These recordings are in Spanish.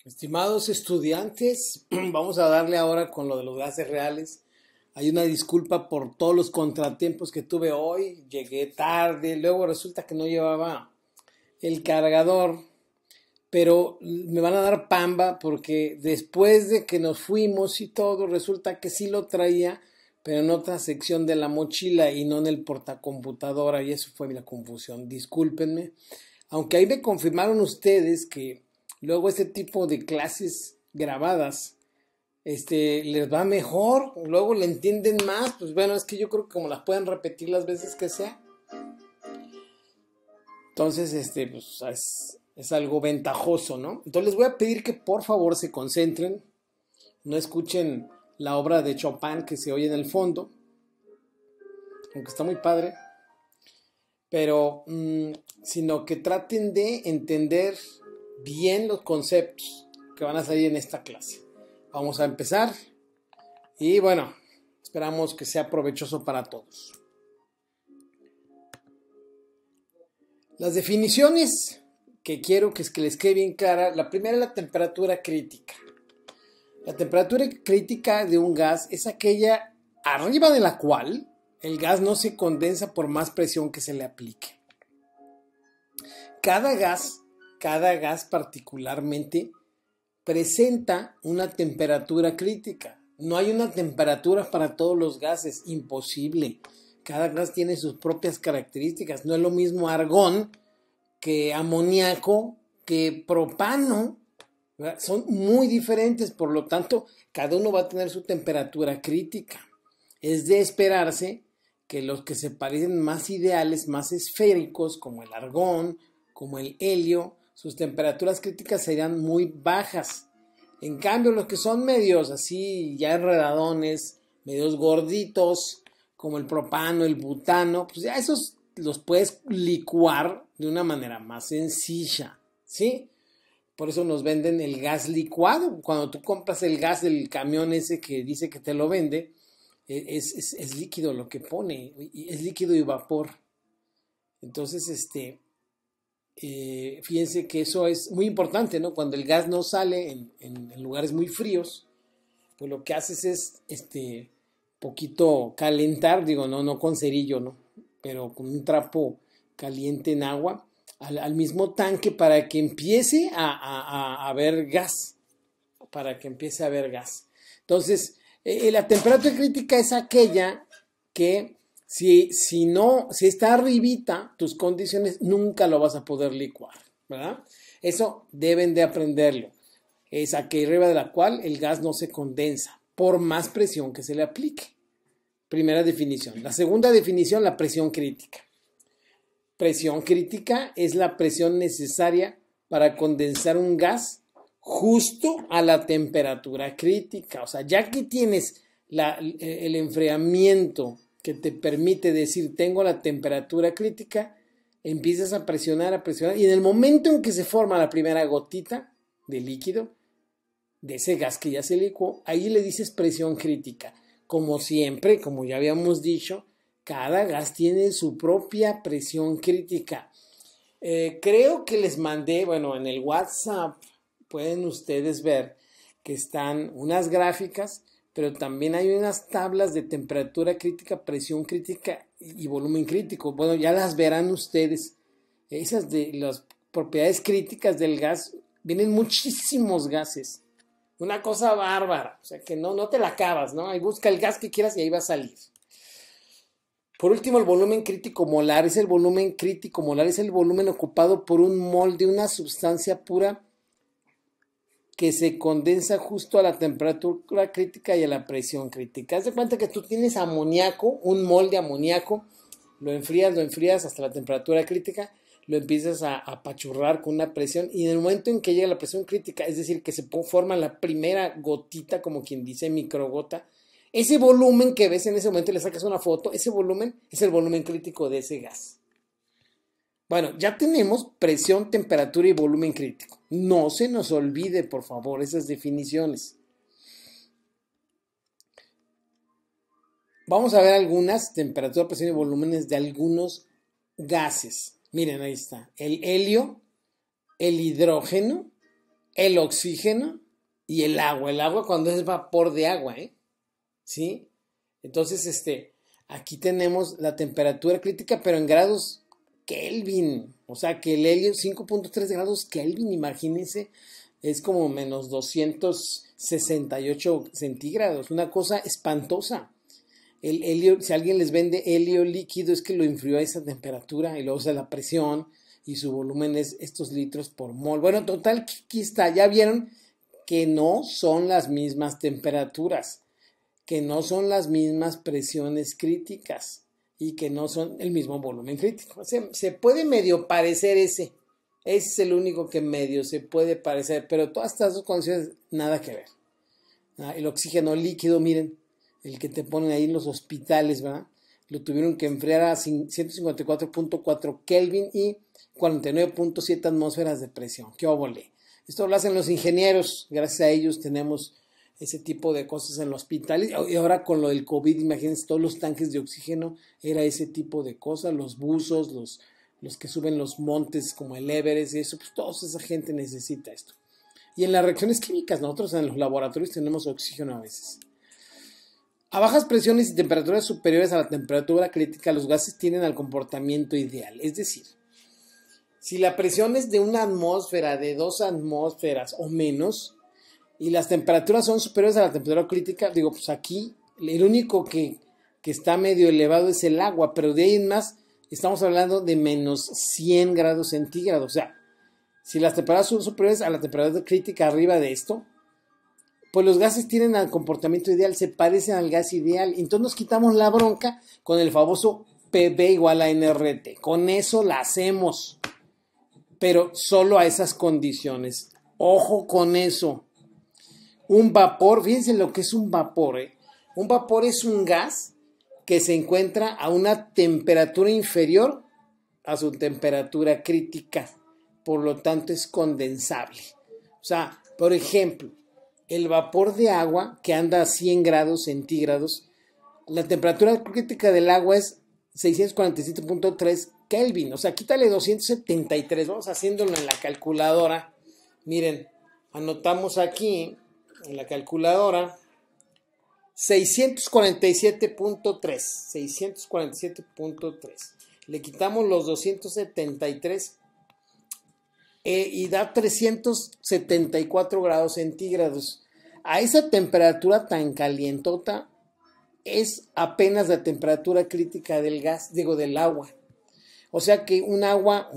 Estimados estudiantes, vamos a darle ahora con lo de los gases reales. Hay una disculpa por todos los contratiempos que tuve hoy. Llegué tarde, luego resulta que no llevaba el cargador, pero me van a dar pamba porque después de que nos fuimos y todo, resulta que sí lo traía, pero en otra sección de la mochila y no en el portacomputadora, y eso fue la confusión. Discúlpenme, aunque ahí me confirmaron ustedes que luego este tipo de clases grabadas les va mejor, luego le entienden más. Pues bueno, es que yo creo que como las pueden repetir las veces que sea, entonces pues es algo ventajoso, ¿no? Entonces les voy a pedir que por favor se concentren, no escuchen la obra de Chopin que se oye en el fondo, aunque está muy padre, pero sino que traten de entender bien los conceptos que van a salir en esta clase. Vamos a empezar y bueno, esperamos que sea provechoso para todos. Las definiciones que quiero que les quede bien clara. La primera es la temperatura crítica. La temperatura crítica de un gas es aquella arriba de la cual el gas no se condensa por más presión que se le aplique. Cada gas particularmente presenta una temperatura crítica. No hay una temperatura para todos los gases, imposible. Cada gas tiene sus propias características. No es lo mismo argón que amoníaco, que propano. ¿Verdad? Son muy diferentes, por lo tanto, cada uno va a tener su temperatura crítica. Es de esperarse que los que se parecen más ideales, más esféricos, como el argón, como el helio, sus temperaturas críticas serían muy bajas. En cambio, los que son medios así, ya enredadones, medios gorditos, como el propano, el butano, pues ya esos los puedes licuar de una manera más sencilla, ¿sí? Por eso nos venden el gas licuado. Cuando tú compras el gas del camión ese que dice que te lo vende, es líquido lo que pone, es líquido y vapor. Entonces, fíjense que eso es muy importante, ¿no? Cuando el gas no sale en lugares muy fríos, pues lo que haces es poquito calentar, digo, no con cerillo, ¿no? Pero con un trapo caliente en agua al mismo tanque para que empiece a haber gas, Entonces, la temperatura crítica es aquella que si está arribita tus condiciones, nunca lo vas a poder licuar, ¿verdad? Eso deben de aprenderlo. Es aquella arriba de la cual el gas no se condensa por más presión que se le aplique. Primera definición. La segunda definición, la presión crítica. Presión crítica es la presión necesaria para condensar un gas justo a la temperatura crítica. O sea, ya que tienes el enfriamiento que te permite decir tengo la temperatura crítica, empiezas a presionar y en el momento en que se forma la primera gotita de líquido de ese gas que ya se licuó, ahí le dices presión crítica. Como siempre, como ya habíamos dicho, cada gas tiene su propia presión crítica. Creo que les mandé, bueno, en el WhatsApp pueden ustedes ver que están unas gráficas, pero también hay unas tablas de temperatura crítica, presión crítica y volumen crítico. Bueno, ya las verán ustedes. Esas de las propiedades críticas del gas, vienen muchísimos gases. Una cosa bárbara, o sea que no te la acabas, ¿no? Ahí busca el gas que quieras y ahí va a salir. Por último, el volumen crítico molar es el volumen crítico molar, es el volumen ocupado por un mol de una sustancia pura que se condensa justo a la temperatura crítica y a la presión crítica. Haz de cuenta que tú tienes amoníaco, un mol de amoníaco, lo enfrías hasta la temperatura crítica, lo empiezas a apachurrar con una presión y en el momento en que llega la presión crítica, es decir, que se forma la primera gotita, como quien dice microgota, ese volumen que ves en ese momento, le sacas una foto, ese volumen es el volumen crítico de ese gas. Bueno, ya tenemos presión, temperatura y volumen crítico. No se nos olvide, por favor, esas definiciones. Vamos a ver algunas temperatura, presión y volúmenes de algunos gases. Miren, ahí está. El helio, el hidrógeno, el oxígeno y el agua. El agua cuando es vapor de agua, ¿sí? Entonces, aquí tenemos la temperatura crítica, pero en grados Kelvin. O sea, que el helio 5.3 grados Kelvin, imagínense, es como menos 268 centígrados. Una cosa espantosa. El helio, si alguien les vende helio líquido, es que lo enfrió a esa temperatura y luego usa la presión y su volumen es estos litros por mol. Bueno, total, aquí está. Ya vieron que no son las mismas temperaturas, que no son las mismas presiones críticas y que no son el mismo volumen crítico. Se puede medio parecer ese es el único que medio se puede parecer, pero todas estas dos condiciones nada que ver. El oxígeno líquido, miren, el que te ponen ahí en los hospitales, ¿verdad? Lo tuvieron que enfriar a 154.4 Kelvin y 49.7 atmósferas de presión. ¡Qué óvole! Esto lo hacen los ingenieros. Gracias a ellos tenemos ese tipo de cosas en los hospitales. Y ahora con lo del COVID, imagínense, todos los tanques de oxígeno era ese tipo de cosas. Los buzos, los que suben los montes como el Everest y eso, pues toda esa gente necesita esto. Y en las reacciones químicas, nosotros en los laboratorios tenemos oxígeno a veces. A bajas presiones y temperaturas superiores a la temperatura crítica, los gases tienden al comportamiento ideal. Es decir, si la presión es de una atmósfera, de 2 atmósferas o menos, y las temperaturas son superiores a la temperatura crítica, digo, pues aquí el único que está medio elevado es el agua, pero de ahí en más estamos hablando de menos 100 grados centígrados. O sea, si las temperaturas son superiores a la temperatura crítica arriba de esto, pues los gases tienen al comportamiento ideal, se parecen al gas ideal. Entonces nos quitamos la bronca con el famoso PV igual a NRT. Con eso la hacemos, pero solo a esas condiciones. Ojo con eso. Un vapor, fíjense lo que es un vapor. Un vapor es un gas que se encuentra a una temperatura inferior a su temperatura crítica. Por lo tanto es condensable. O sea, por ejemplo, el vapor de agua que anda a 100 grados centígrados, la temperatura crítica del agua es 647.3 Kelvin. O sea, quítale 273. Vamos haciéndolo en la calculadora. Miren, anotamos aquí en la calculadora 647.3. 647.3. Le quitamos los 273 y da 374 grados centígrados. A esa temperatura tan calientota es apenas la temperatura crítica del gas, del agua. O sea que un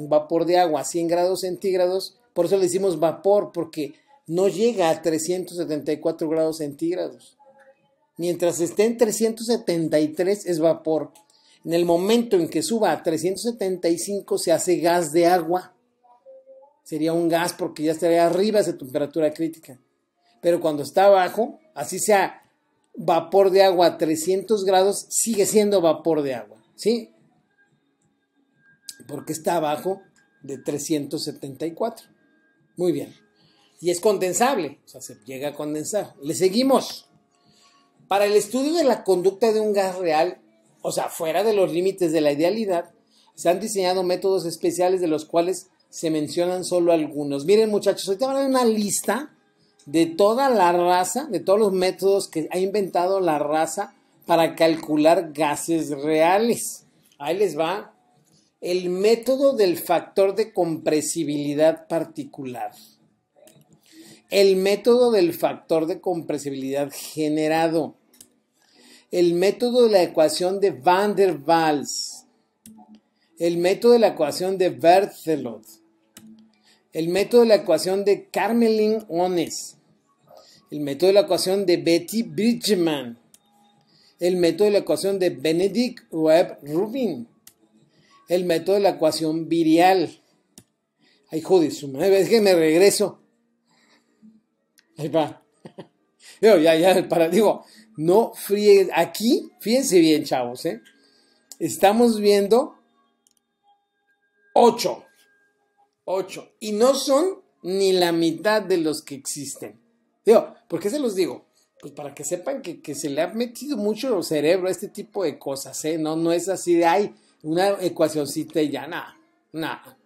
vapor de agua a 100 grados centígrados, por eso le decimos vapor, porque no llega a 374 grados centígrados. Mientras esté en 373 es vapor. En el momento en que suba a 375 se hace gas de agua. Sería un gas porque ya estaría arriba de esa temperatura crítica. Pero cuando está abajo, así sea vapor de agua a 300 grados, sigue siendo vapor de agua, ¿sí? Porque está abajo de 374. Muy bien. Y es condensable, o sea, se llega a condensar. Le seguimos. Para el estudio de la conducta de un gas real, o sea, fuera de los límites de la idealidad, se han diseñado métodos especiales de los cuales se mencionan solo algunos. Miren, muchachos, ahorita van a ver una lista de toda la raza, de todos los métodos que ha inventado la raza para calcular gases reales. Ahí les va. El método del factor de compresibilidad particular. El método del factor de compresibilidad generado. El método de la ecuación de Van der Waals. El método de la ecuación de Berthelot. El método de la ecuación de Karmelin-Onnes. El método de la ecuación de Betty Bridgman. El método de la ecuación de Benedict Webb Rubin. El método de la ecuación virial. Ay, joder, su madre, es que me regreso. Ahí va. No fríen. Aquí, fíjense bien, chavos, estamos viendo 8. Y no son ni la mitad de los que existen. ¿Por qué se los digo? Pues para que sepan que se le ha metido mucho el cerebro a este tipo de cosas, No es así de, ay, una ecuacioncita y ya, nada.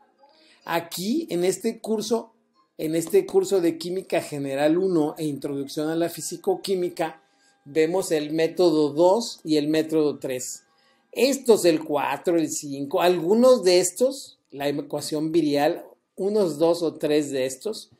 Aquí, en este curso, en este curso de Química General 1 e Introducción a la Fisicoquímica, vemos el método 2 y el método 3. Estos, el 4, el 5, algunos de estos, la ecuación virial, unos 2 o 3 de estos,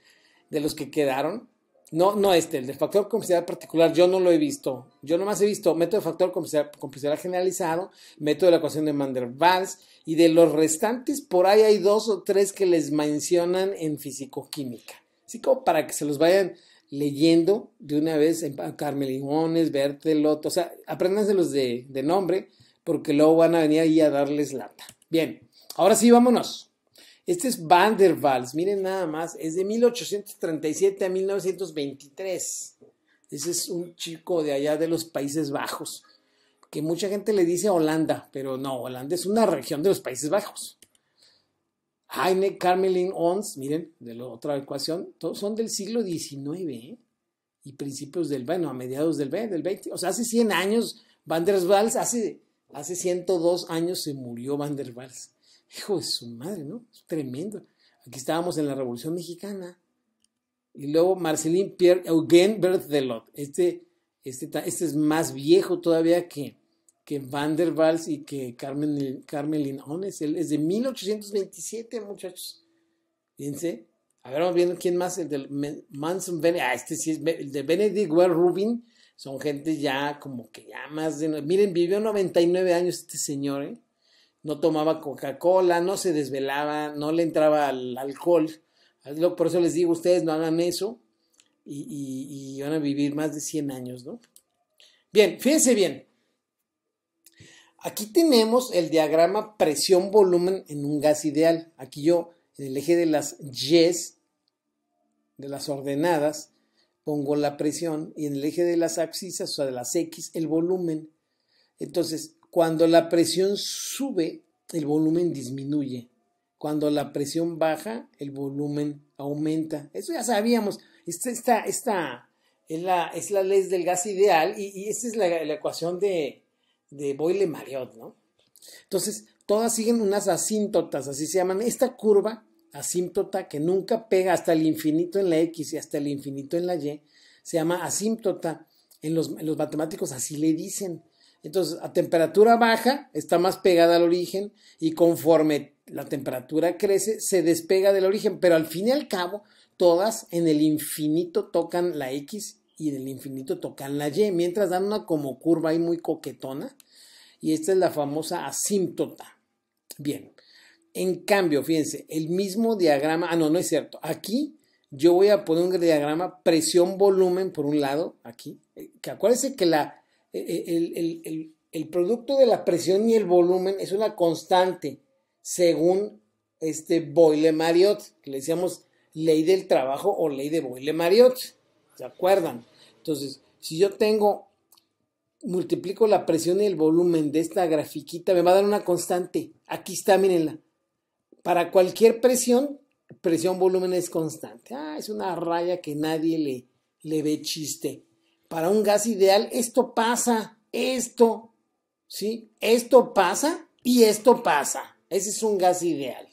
de los que quedaron, no el de factor complejidad particular, yo no lo he visto. Yo nomás he visto método de factor complejidad generalizado, método de la ecuación de Van der Waals, y de los restantes, por ahí hay 2 o 3 que les mencionan en fisicoquímica. Así como para que se los vayan leyendo de una vez en Carmelinones, Berthelot, o sea, apréndanselos de nombre, porque luego van a venir ahí a darles lata. Bien, ahora sí, vámonos. Este es Van der Waals, miren nada más, es de 1837 a 1923. Ese es un chico de allá de los Países Bajos, que mucha gente le dice Holanda, pero no, Holanda es una región de los Países Bajos. Heine, Carmelin, Ons, miren, de la otra ecuación, todos son del siglo XIX, y principios a mediados del 20, o sea, hace 100 años, Van der Waals, hace 102 años se murió Van der Waals. Hijo de su madre, ¿no? Es tremendo. Aquí estábamos en la Revolución Mexicana. Y luego Marcelin Pierre Eugène Berthelot. Este es más viejo todavía que Van der Waals y que Carmelin Ons. Él es de 1827, muchachos. Fíjense. A ver, vamos viendo quién más. El del Manson Benedict. Este sí es el de Benedict Ware Rubin. Son gente ya como que ya más de... Miren, vivió 99 años este señor, No tomaba Coca-Cola, no se desvelaba, no le entraba al alcohol. Por eso les digo, ustedes no hagan eso y van a vivir más de 100 años, ¿no? Bien, fíjense bien. Aquí tenemos el diagrama presión-volumen en un gas ideal. Aquí yo, en el eje de las Y's, de las ordenadas, pongo la presión y en el eje de las abscisas, o sea, de las X, el volumen. Entonces, cuando la presión sube, el volumen disminuye. Cuando la presión baja, el volumen aumenta. Eso ya sabíamos. Esta es la ley del gas ideal y esta es la ecuación de Boyle-Mariotte, ¿no? Entonces, todas siguen unas asímptotas, así se llaman. Esta curva asímptota que nunca pega hasta el infinito en la X y hasta el infinito en la Y, se llama asímptota. En los matemáticos así le dicen. Entonces, a temperatura baja está más pegada al origen y conforme la temperatura crece, se despega del origen, pero al fin y al cabo, todas en el infinito tocan la X y en el infinito tocan la Y, mientras dan una como curva ahí muy coquetona, y esta es la famosa asímptota. Bien, en cambio, fíjense, el mismo diagrama, no es cierto, aquí yo voy a poner un diagrama presión-volumen por un lado, aquí, que acuérdense que el producto de la presión y el volumen es una constante según Boyle-Mariotte, que le decíamos ley del trabajo o ley de Boyle-Mariotte, ¿se acuerdan? Entonces, si yo multiplico la presión y el volumen de esta grafiquita, me va a dar una constante. Aquí está, mírenla. Para cualquier presión, volumen es constante. Es una raya que nadie le ve chiste. Para un gas ideal, esto pasa, ¿sí? Esto pasa y esto pasa. Ese es un gas ideal.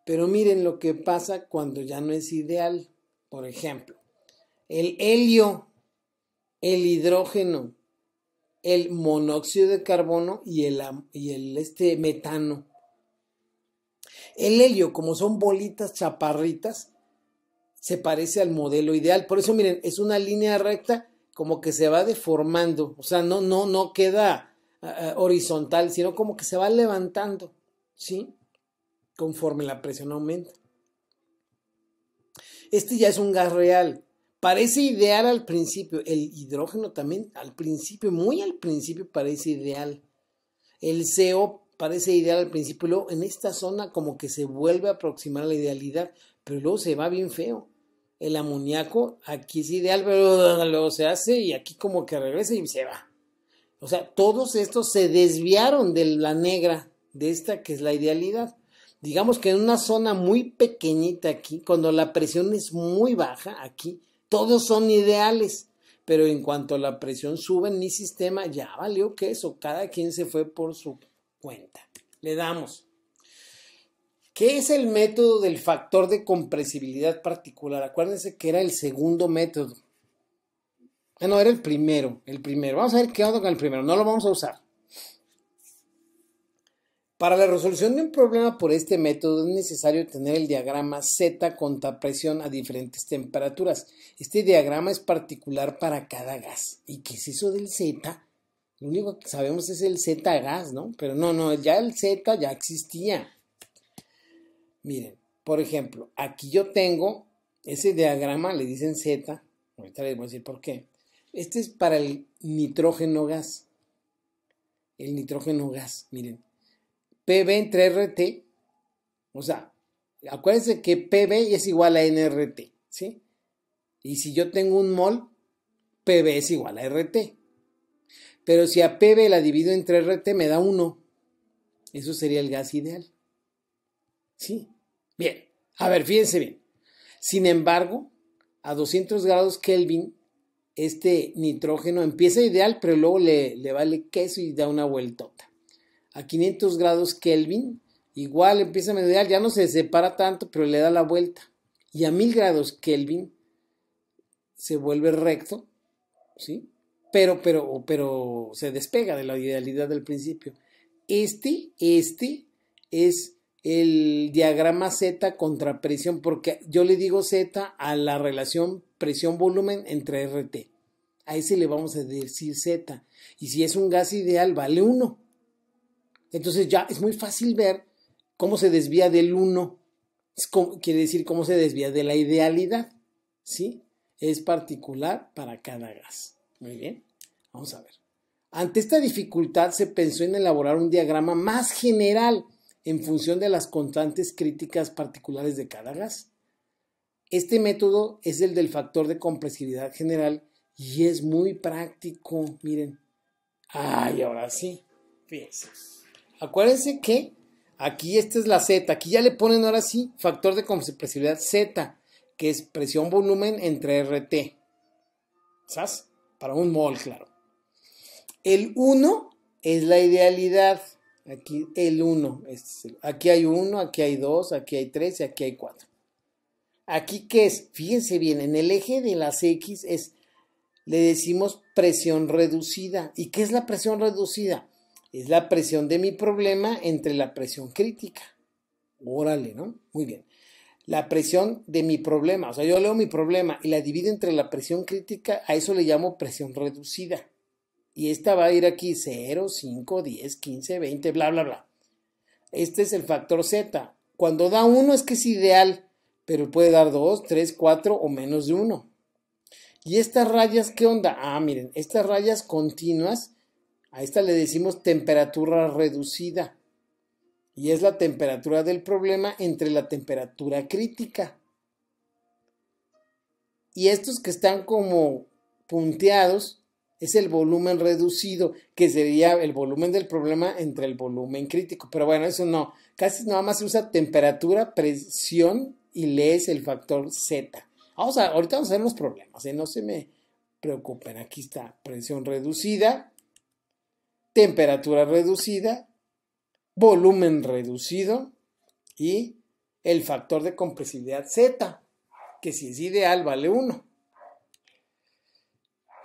Pero miren lo que pasa cuando ya no es ideal. Por ejemplo, el helio, el hidrógeno, el monóxido de carbono y el metano. El helio, como son bolitas chaparritas, se parece al modelo ideal. Por eso, miren, es una línea recta como que se va deformando. O sea, no queda horizontal, sino como que se va levantando, ¿sí? Conforme la presión aumenta. Este ya es un gas real. Parece ideal al principio. El hidrógeno también al principio, muy al principio parece ideal. El CO parece ideal al principio, luego en esta zona como que se vuelve a aproximar a la idealidad, pero luego se va bien feo. El amoníaco aquí es ideal, pero luego se hace y aquí como que regresa y se va. O sea, todos estos se desviaron de la negra, de esta que es la idealidad. Digamos que en una zona muy pequeñita aquí, cuando la presión es muy baja aquí, todos son ideales. Pero en cuanto la presión sube en mi sistema, ya valió que eso, cada quien se fue por su cuenta. Le damos. ¿Qué es el método del factor de compresibilidad particular? Acuérdense que era el segundo método. No, era el primero. Vamos a ver qué onda con el primero. No lo vamos a usar. Para la resolución de un problema por este método es necesario tener el diagrama Z contra presión a diferentes temperaturas. Este diagrama es particular para cada gas. ¿Y qué es eso del Z? Lo único que sabemos es el Z gas, ¿no? Pero no, ya el Z ya existía. Miren, por ejemplo, aquí yo tengo ese diagrama, le dicen Z. Ahorita les voy a decir por qué. Este es para el nitrógeno gas. El nitrógeno gas, miren. PV entre RT, o sea, acuérdense que PV es igual a NRT, ¿sí? Y si yo tengo un mol, PV es igual a RT. Pero si a PV la divido entre RT me da 1. Eso sería el gas ideal. ¿Sí? Bien. A ver, fíjense bien. Sin embargo, a 200 grados Kelvin, este nitrógeno empieza ideal, pero luego le vale queso y da una vueltota. A 500 grados Kelvin, igual empieza a ideal, ya no se separa tanto, pero le da la vuelta. Y a 1000 grados Kelvin se vuelve recto, ¿sí? Pero se despega de la idealidad del principio. Este es el diagrama Z contra presión, porque yo le digo Z a la relación presión-volumen entre RT. A ese le vamos a decir Z. Y si es un gas ideal, vale 1. Entonces ya es muy fácil ver cómo se desvía del 1. Quiere decir cómo se desvía de la idealidad. ¿Sí? Es particular para cada gas. Muy bien. Vamos a ver. Ante esta dificultad se pensó en elaborar un diagrama más general en función de las constantes críticas particulares de cada gas. Este método es el del factor de compresibilidad general y es muy práctico. Miren. Ay, ahora sí. Fíjense. Acuérdense que aquí esta es la Z. Aquí ya le ponen ahora sí factor de compresibilidad Z, que es presión-volumen entre RT. ¿Sabes? Para un mol, claro. El 1 es la idealidad. Aquí el 1. Aquí hay 1, aquí hay 2, aquí hay 3 y aquí hay 4. Aquí, ¿qué es? Fíjense bien, en el eje de las X le decimos presión reducida. ¿Y qué es la presión reducida? Es la presión de mi problema entre la presión crítica. Órale, ¿no? Muy bien. La presión de mi problema. O sea, yo leo mi problema y la divido entre la presión crítica. A eso le llamo presión reducida. Y esta va a ir aquí 0, 5, 10, 15, 20, bla, bla, bla. Este es el factor Z. Cuando da 1 es que es ideal, pero puede dar 2, 3, 4 o menos de 1. ¿Y estas rayas qué onda? Ah, miren, estas rayas continuas, a esta le decimos temperatura reducida. Y es la temperatura del problema entre la temperatura crítica. Y estos que están como punteados es el volumen reducido, que sería el volumen del problema entre el volumen crítico. Pero bueno, eso no. Casi nada más se usa temperatura, presión y lees el factor Z. Ahorita vamos a ver los problemas, no se me preocupen. Aquí está presión reducida, temperatura reducida, volumen reducido y el factor de compresibilidad Z, que si es ideal vale 1.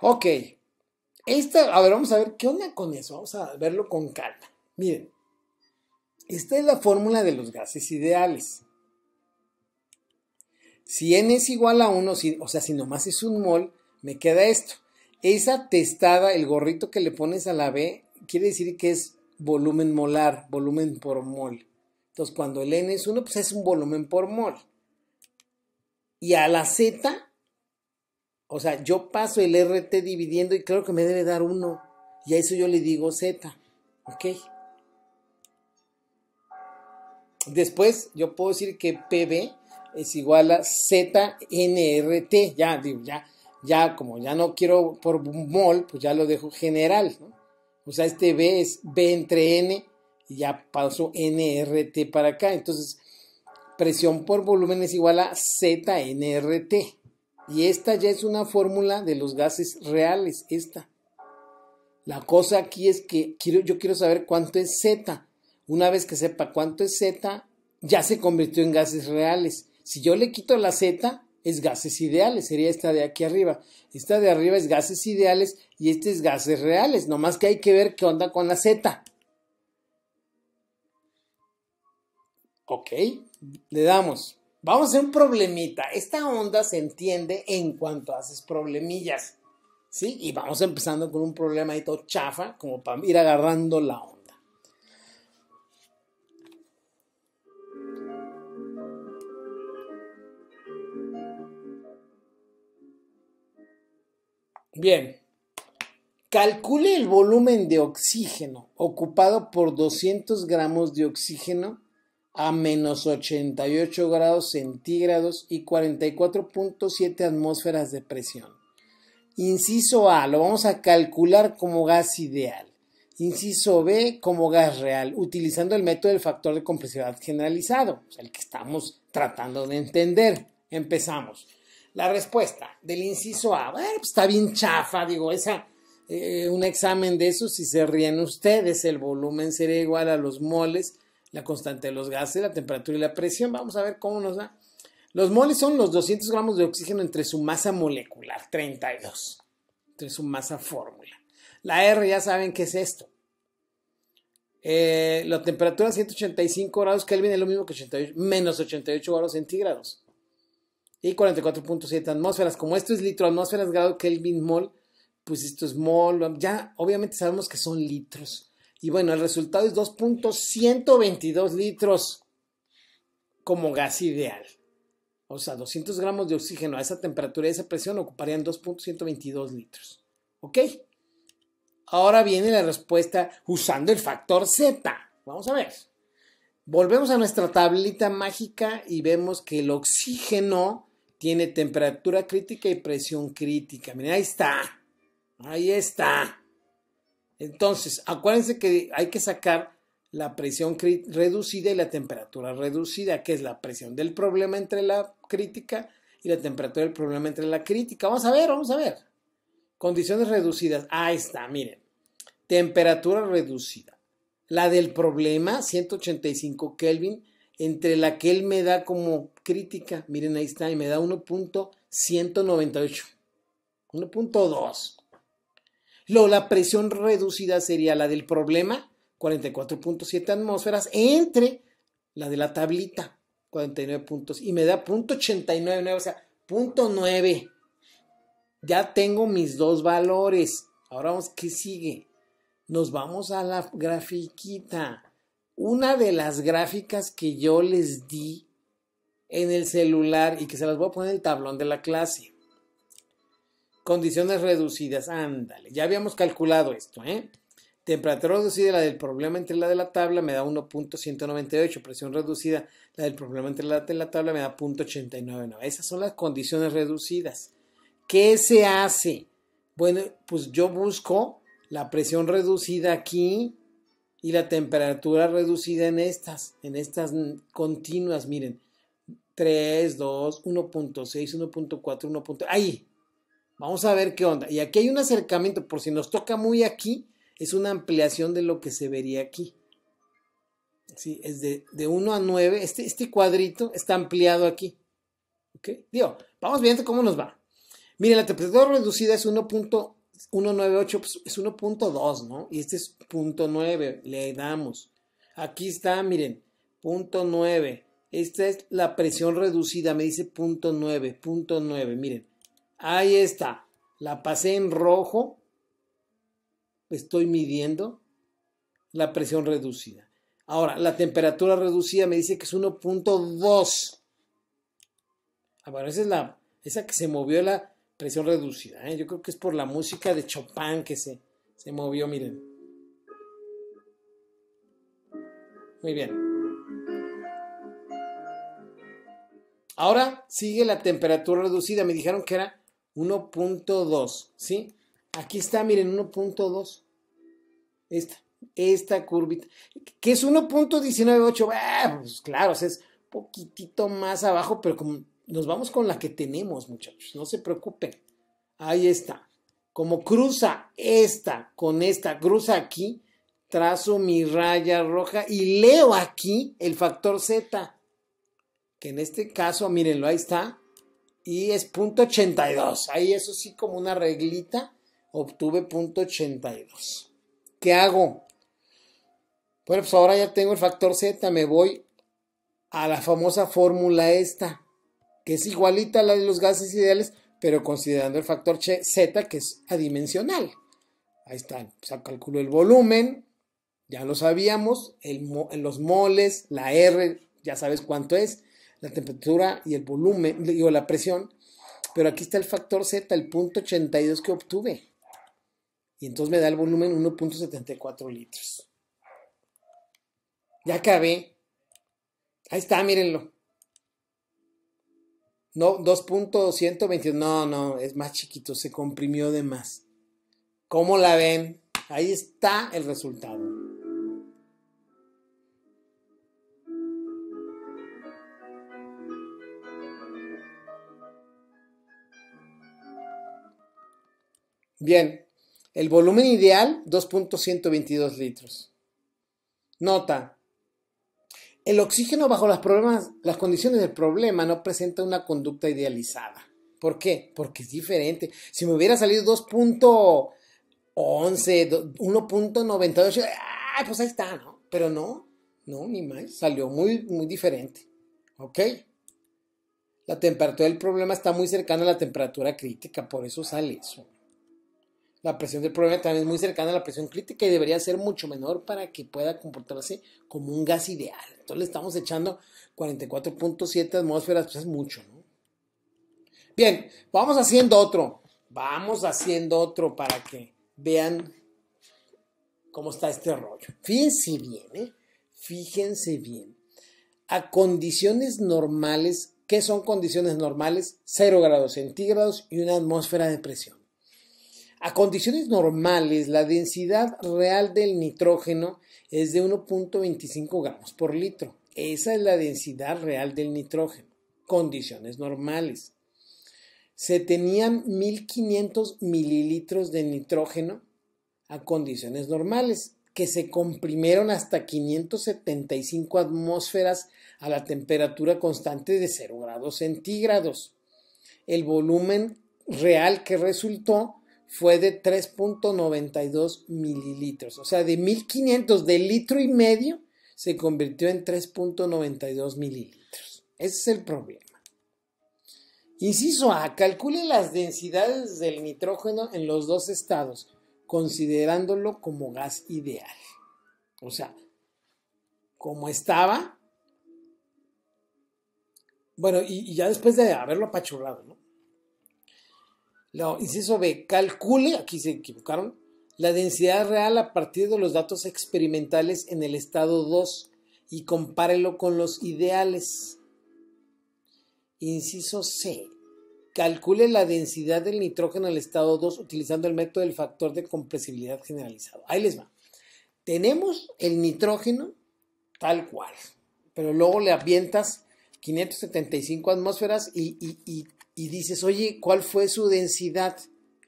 Ok. A ver, vamos a ver qué onda con eso. Vamos a verlo con calma. Miren, esta es la fórmula de los gases ideales. Si n es igual a 1, o sea, si nomás es un mol, me queda esto. Esa testada, el gorrito que le pones a la B, quiere decir que es volumen molar, volumen por mol. Entonces, cuando el n es 1, pues es un volumen por mol. Y a la Z, o sea, yo paso el RT dividiendo y creo que me debe dar 1. Y a eso yo le digo Z. ¿Ok? Después, yo puedo decir que PB es igual a ZNRT. Ya, como ya no quiero por mol, pues ya lo dejo general, ¿no? O sea, este B es B entre N y ya paso NRT para acá. Entonces, presión por volumen es igual a ZNRT. Y esta ya es una fórmula de los gases reales, esta. La cosa aquí es que yo quiero saber cuánto es Z. Una vez que sepa cuánto es Z, ya se convirtió en gases reales. Si yo le quito la Z, es gases ideales, sería esta de aquí arriba. Esta de arriba es gases ideales y este es gases reales, nomás que hay que ver qué onda con la Z. Ok, le damos. Vamos a hacer un problemita. Esta onda se entiende en cuanto haces problemillas, ¿sí? Y vamos empezando con un problemadito chafa, como para ir agarrando la onda. Bien, calcule el volumen de oxígeno ocupado por 200 gramos de oxígeno a menos 88 grados centígrados y 44.7 atmósferas de presión. Inciso A, lo vamos a calcular como gas ideal. Inciso B, como gas real, utilizando el método del factor de compresividad generalizado, o sea, el que estamos tratando de entender. Empezamos. La respuesta del inciso A, bueno, pues está bien chafa, digo, un examen de eso, si se ríen ustedes, el volumen sería igual a los moles, la constante de los gases, la temperatura y la presión. Vamos a ver cómo nos da. Los moles son los 200 gramos de oxígeno entre su masa molecular, 32, entre su masa fórmula. La R ya saben qué es esto. La temperatura 185 grados Kelvin es lo mismo que 88, menos 88 grados centígrados. Y 44.7 atmósferas. Como esto es litro, atmósferas, grado Kelvin, mol, pues esto es mol. Ya obviamente sabemos que son litros. Y bueno, el resultado es 2.122 litros como gas ideal. O sea, 200 gramos de oxígeno a esa temperatura y a esa presión ocuparían 2.122 litros. ¿Ok? Ahora viene la respuesta usando el factor Z. Vamos a ver. Volvemos a nuestra tablita mágica y vemos que el oxígeno tiene temperatura crítica y presión crítica. Miren, ahí está. Ahí está. Entonces, acuérdense que hay que sacar la presión reducida y la temperatura reducida, que es la presión del problema entre la crítica y la temperatura del problema entre la crítica. Vamos a ver. Condiciones reducidas. Ahí está, miren. Temperatura reducida. La del problema, 185 Kelvin, entre la que él me da como crítica, miren ahí está, y me da 1.198, 1.2. Luego la presión reducida sería la del problema, 44.7 atmósferas, entre la de la tablita, 49 puntos, y me da 0.899, o sea, 0.9. Ya tengo mis dos valores. Ahora vamos, ¿qué sigue? Nos vamos a la grafiquita. Una de las gráficas que yo les di en el celular y que se las voy a poner en el tablón de la clase. Condiciones reducidas, ándale. Ya habíamos calculado esto, ¿eh? Temperatura reducida, la del problema entre la de la tabla me da 1.198. Presión reducida, la del problema entre la de la tabla me da 0.899. Esas son las condiciones reducidas. ¿Qué se hace? Bueno, pues yo busco la presión reducida aquí y la temperatura reducida en estas continuas, miren, 3, 2, 1.6, 1.4, 1. Ahí, vamos a ver qué onda. Y aquí hay un acercamiento, por si nos toca muy aquí, es una ampliación de lo que se vería aquí. Sí, es de 1 a 9, este cuadrito está ampliado aquí. ¿Ok? Digo, vamos viendo cómo nos va. Miren, la temperatura reducida es 1.198, pues es 1.2, ¿no? Y este es 0.9, le damos. Aquí está, miren, 0.9. Esta es la presión reducida, me dice 0.9, miren. Ahí está. La pasé en rojo. Estoy midiendo la presión reducida. Ahora, la temperatura reducida me dice que es 1.2. Bueno, esa es esa que se movió la presión reducida, ¿eh? Yo creo que es por la música de Chopin que se movió, miren. Muy bien. Ahora sigue la temperatura reducida. Me dijeron que era 1.2, ¿sí? Aquí está, miren, 1.2. Esta curvita. ¿Qué es 1.198? Pues claro, es poquitito más abajo, pero como nos vamos con la que tenemos, muchachos. No se preocupen. Ahí está. Como cruza esta con esta, cruza aquí, trazo mi raya roja y leo aquí el factor Z, que en este caso, mírenlo, ahí está, y es 0.82. Ahí eso sí, como una reglita, obtuve 0.82. ¿Qué hago? Bueno, pues ahora ya tengo el factor Z, me voy a la famosa fórmula esta, que es igualita a la de los gases ideales, pero considerando el factor Z, que es adimensional. Ahí está, o sea, calculo el volumen, ya lo sabíamos, en los moles, la R, ya sabes cuánto es, la temperatura y el volumen, digo, la presión, pero aquí está el factor Z, el 0.82 que obtuve. Y entonces me da el volumen 1.74 litros. Ya acabé. Ahí está, mírenlo. No, 2.122. No, es más chiquito, se comprimió de más. ¿Cómo la ven? Ahí está el resultado. Bien, el volumen ideal, 2.122 litros. Nota. El oxígeno bajo las condiciones del problema no presenta una conducta idealizada. ¿Por qué? Porque es diferente. Si me hubiera salido 2.11, 1.98, pues ahí está, ¿no? Pero no, ni más. Salió muy, muy diferente. ¿Ok? La temperatura del problema está muy cercana a la temperatura crítica, por eso sale eso. La presión del problema también es muy cercana a la presión crítica y debería ser mucho menor para que pueda comportarse como un gas ideal. Entonces le estamos echando 44.7 atmósferas, pues es mucho, ¿no? Bien, vamos haciendo otro. Vamos haciendo otro para que vean cómo está este rollo. Fíjense bien, ¿eh? Fíjense bien. A condiciones normales, ¿qué son condiciones normales? 0 grados centígrados y una atmósfera de presión. A condiciones normales, la densidad real del nitrógeno es de 1.25 gramos por litro. Esa es la densidad real del nitrógeno. Condiciones normales. Se tenían 1500 mililitros de nitrógeno a condiciones normales, que se comprimieron hasta 575 atmósferas a la temperatura constante de 0 grados centígrados. El volumen real que resultó fue de 3.92 mililitros. O sea, de 1500 de litro y medio se convirtió en 3.92 mililitros. Ese es el problema. Inciso A. Calcule las densidades del nitrógeno en los dos estados, considerándolo como gas ideal. O sea, como estaba. Bueno, y ya después de haberlo apachurrado, ¿no? Inciso B, calcule, aquí se equivocaron, la densidad real a partir de los datos experimentales en el estado 2 y compárelo con los ideales. Inciso C, calcule la densidad del nitrógeno en el estado 2 utilizando el método del factor de compresibilidad generalizado. Ahí les va. Tenemos el nitrógeno tal cual, pero luego le avientas 575 atmósferas y dices, oye, ¿cuál fue su densidad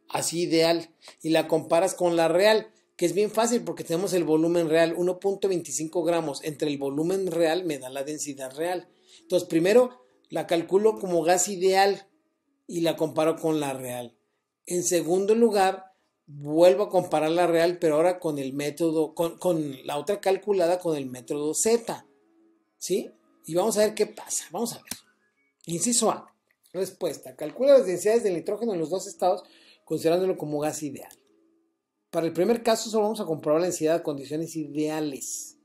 así ideal? Y la comparas con la real, que es bien fácil porque tenemos el volumen real, 1.25 gramos. Entre el volumen real me da la densidad real. Entonces, primero la calculo como gas ideal y la comparo con la real. En segundo lugar, vuelvo a comparar la real, pero ahora con el método, con la otra calculada con el método Z. ¿Sí? Y vamos a ver qué pasa. Vamos a ver. Inciso A. Respuesta. Calcula las densidades del nitrógeno en los dos estados considerándolo como gas ideal. Para el primer caso solo vamos a comprobar la densidad a condiciones ideales.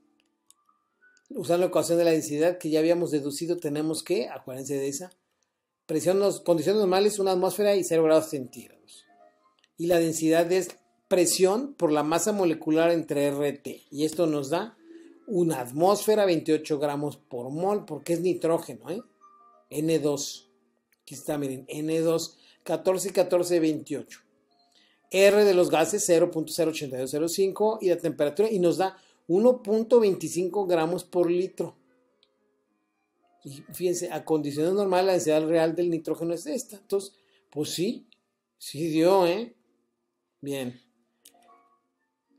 Usando la ecuación de la densidad que ya habíamos deducido, tenemos que, acuérdense de esa, condiciones normales, una atmósfera y 0 grados centígrados. Y la densidad es presión por la masa molecular entre RT. Y esto nos da una atmósfera, 28 gramos por mol, porque es nitrógeno, ¿eh? N2. Aquí está, miren, N2, 14 y 14, 28. R de los gases, 0.08205 y la temperatura, y nos da 1.25 gramos por litro. Y fíjense, a condiciones normales la densidad real del nitrógeno es esta. Entonces, pues sí dio, ¿eh? Bien.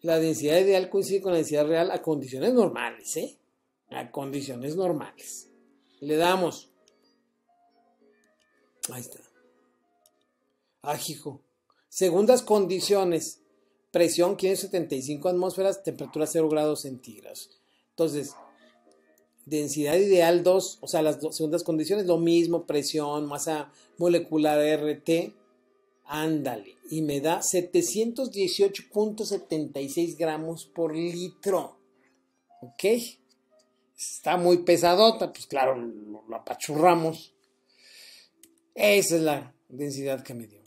La densidad ideal coincide con la densidad real a condiciones normales, ¿eh? A condiciones normales. Le damos. Ahí está. Hijo. Segundas condiciones. Presión 575 atmósferas, temperatura 0 grados centígrados. Entonces, densidad ideal 2, o sea, las segundas condiciones, lo mismo, presión, masa molecular RT, ándale, y me da 718.76 gramos por litro. ¿Ok? Está muy pesadota, pues claro, lo apachurramos. Esa es la densidad que me dio.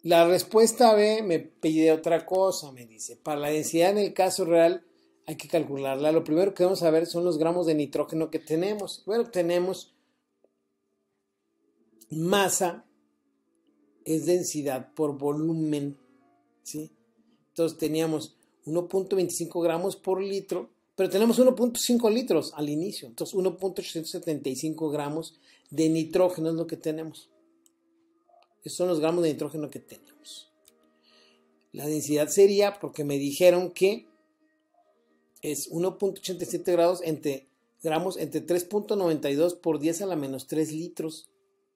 La respuesta B me pide otra cosa, me dice, para la densidad en el caso real hay que calcularla. Lo primero que vamos a ver son los gramos de nitrógeno que tenemos. Bueno, tenemos masa, es densidad por volumen, ¿sí? Entonces teníamos 1.25 gramos por litro, pero tenemos 1.5 litros al inicio. Entonces 1.875 gramos de nitrógeno es lo que tenemos. Esos son los gramos de nitrógeno que tenemos. La densidad sería, porque me dijeron que es 1.87 gramos entre 3.92 por 10 a la menos 3 litros.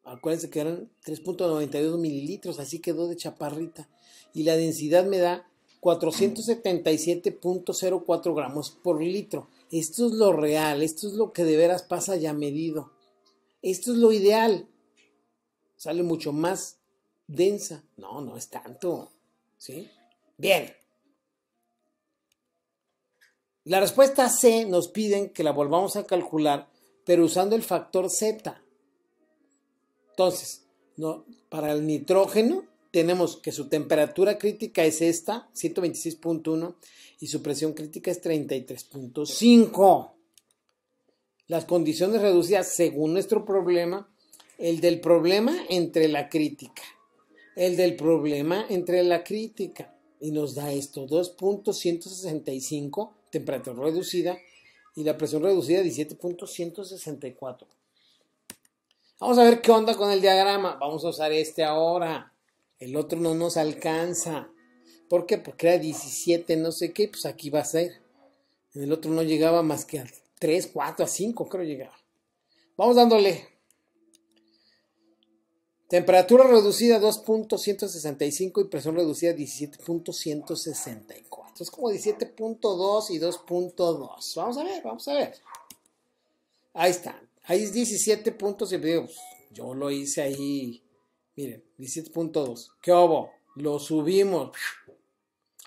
Acuérdense que eran 3.92 mililitros, así quedó de chaparrita. Y la densidad me da 477.04 gramos por litro. Esto es lo real, esto es lo que de veras pasa ya medido. Esto es lo ideal. Sale mucho más densa. No, no es tanto. ¿Sí? Bien. La respuesta C nos piden que la volvamos a calcular, pero usando el factor Z. Entonces, no, para el nitrógeno tenemos que su temperatura crítica es esta, 126.1, y su presión crítica es 33.5. Las condiciones reducidas según nuestro problema, el del problema entre la crítica, el del problema entre la crítica, y nos da esto, 2.165, temperatura reducida, y la presión reducida 17.164. Vamos a ver qué onda con el diagrama. Vamos a usar este ahora. El otro no nos alcanza. ¿Por qué? Porque era 17 no sé qué, pues aquí va a ser. En el otro no llegaba más que a 3, 4, a 5 creo llegaba. Vamos dándole. Temperatura reducida 2.165 y presión reducida 17.164. Es como 17.2 y 2.2. Vamos a ver. Ahí está. Ahí es 17 puntos. Yo lo hice ahí. Miren, 17.2. ¿Qué hubo? Lo subimos.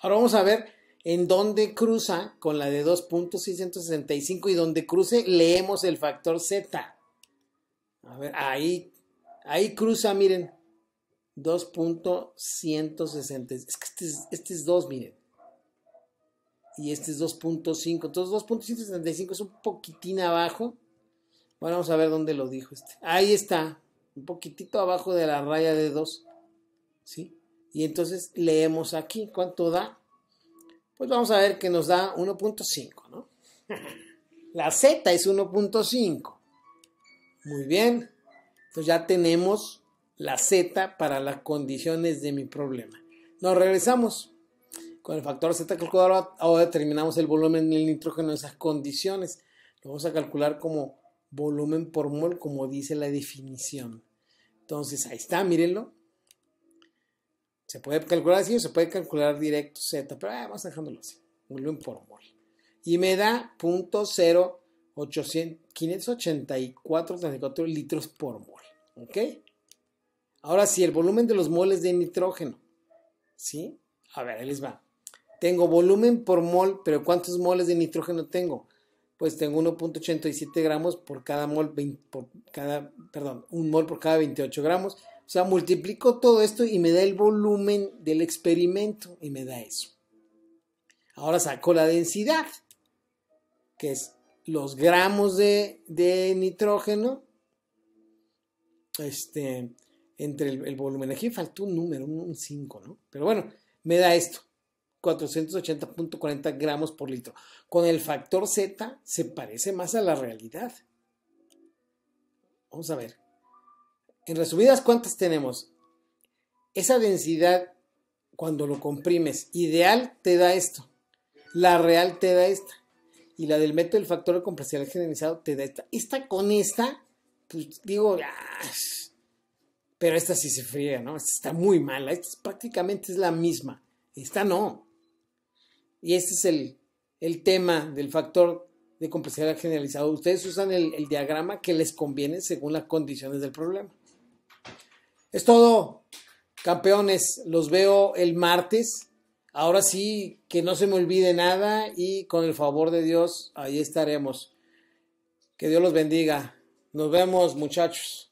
Ahora vamos a ver en dónde cruza con la de 2.665 y donde cruce leemos el factor Z. A ver, ahí cruza, miren. 2.160. Es que este es 2, miren. Y este es 2.5. Entonces 2.175 es un poquitín abajo. Bueno, vamos a ver dónde lo dijo este. Ahí está, un poquitito abajo de la raya de 2. ¿Sí? Y entonces leemos aquí, ¿cuánto da? Pues vamos a ver que nos da 1.5, ¿no? La Z es 1.5. Muy bien. Entonces ya tenemos la Z para las condiciones de mi problema. Nos regresamos. Con el factor Z calculado, ahora determinamos el volumen del nitrógeno en esas condiciones. Lo vamos a calcular como volumen por mol, como dice la definición. Entonces, ahí está, mírenlo. Se puede calcular así o se puede calcular directo Z, pero vamos dejándolo así. Volumen por mol. Y me da 584 litros por mol. ¿Ok? Ahora sí, el volumen de los moles de nitrógeno. ¿Sí? A ver, ahí les va. Tengo volumen por mol, pero ¿cuántos moles de nitrógeno tengo? Pues tengo 1.87 gramos por cada mol, un mol por cada 28 gramos. O sea, multiplico todo esto y me da el volumen del experimento y me da eso. Ahora saco la densidad, que es los gramos de nitrógeno entre el volumen. Aquí faltó un número, un 5, ¿no? Pero bueno, me da esto. 480.40 gramos por litro. Con el factor Z se parece más a la realidad. Vamos a ver. En resumidas cuentas tenemos esa densidad cuando lo comprimes, ideal te da esto, la real te da esta, y la del método del factor de complejidad generalizado te da esta. Esta con esta, pues digo, pero esta sí se friega, ¿no? Esta está muy mala, esta prácticamente es la misma, esta no. Y este es el tema del factor de complejidad generalizado. Ustedes usan el diagrama que les conviene según las condiciones del problema. Es todo, campeones. Los veo el martes. Ahora sí, que no se me olvide nada y con el favor de Dios, ahí estaremos. Que Dios los bendiga. Nos vemos, muchachos.